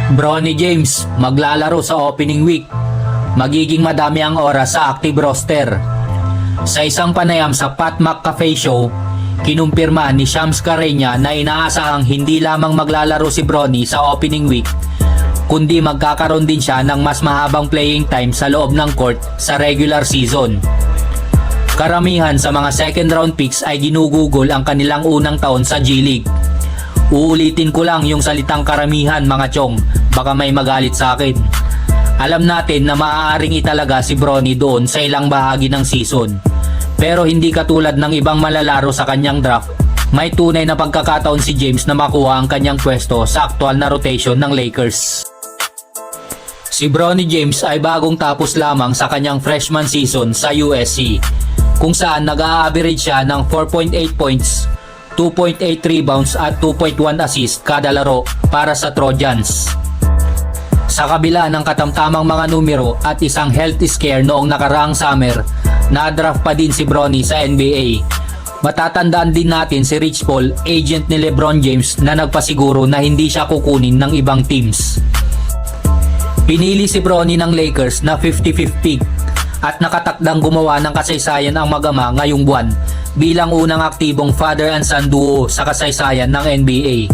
Bronny James maglalaro sa opening week. Magiging madami ang oras sa active roster. Sa isang panayam sa Pat McAfee Show, kinumpirma ni Shams Charania na inaasahang hindi lamang maglalaro si Bronny sa opening week, kundi magkakaroon din siya ng mas mahabang playing time sa loob ng court sa regular season. Karamihan sa mga second round picks ay ginugugol ang kanilang unang taon sa G League. Uulitin ko lang yung salitang karamihan mga chong, baka may magalit sa akin. Alam natin na maaaring italaga si Bronny doon sa ilang bahagi ng season. Pero hindi katulad ng ibang malalaro sa kanyang draft, may tunay na pagkakataon si James na makuha ang kanyang pwesto sa aktual na rotation ng Lakers. Si Bronny James ay bagong tapos lamang sa kanyang freshman season sa USC, kung saan nag-a-average siya ng 4.8 points, 2.8 rebounds at 2.1 assists kada laro para sa Trojans. Sa kabila ng katamtamang mga numero at isang health scare noong nakaraang summer, na-draft pa din si Bronny sa NBA. Matatandaan din natin si Rich Paul, agent ni LeBron James, na nagpasiguro na hindi siya kukunin ng ibang teams. Pinili si Bronny ng Lakers na 55th pick at nakatakdang gumawa ng kasaysayan ang mag-ama ngayong buwan bilang unang aktibong father and son duo sa kasaysayan ng NBA.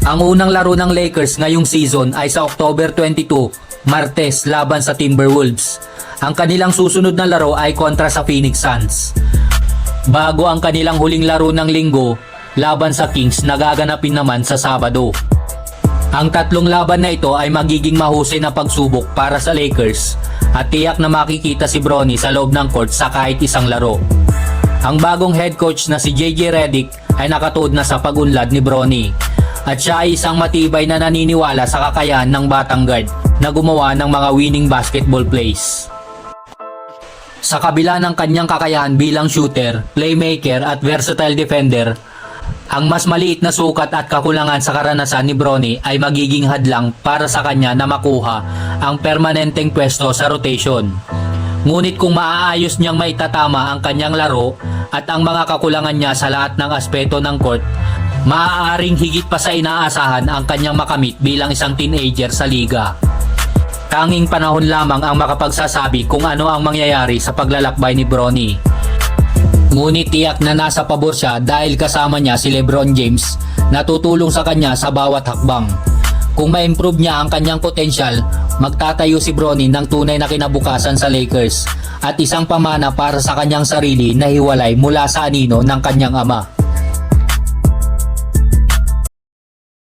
Ang unang laro ng Lakers ngayong season ay sa October 22, Martes laban sa Timberwolves. Ang kanilang susunod na laro ay kontra sa Phoenix Suns. Bago ang kanilang huling laro ng Linggo laban sa Kings na gaganapin naman sa Sabado. Ang tatlong laban na ito ay magiging mahusay na pagsubok para sa Lakers at tiyak na makikita si Bronny sa loob ng court sa kahit isang laro. Ang bagong head coach na si JJ Redick ay nakatuod na sa pag-unlad ni Bronny at siya ay isang matibay na naniniwala sa kakayahan ng batang guard na gumawa ng mga winning basketball plays. Sa kabila ng kanyang kakayahan bilang shooter, playmaker at versatile defender, ang mas maliit na sukat at kakulangan sa karanasan ni Bronny ay magiging hadlang para sa kanya na makuha ang permanenteng pwesto sa rotation. Ngunit kung maaayos niyang maitatama ang kanyang laro at ang mga kakulangan niya sa lahat ng aspeto ng court, maaaring higit pa sa inaasahan ang kanyang makamit bilang isang teenager sa liga. Tanging panahon lamang ang makapagsasabi kung ano ang mangyayari sa paglalakbay ni Bronny. Ngunit tiyak na nasa pabor siya dahil kasama niya si LeBron James na tutulong sa kanya sa bawat hakbang. Kung ma-improve niya ang kanyang potensyal, magtatayo si Bronny ng tunay na kinabukasan sa Lakers at isang pamana para sa kanyang sarili na hiwalay mula sa anino ng kanyang ama.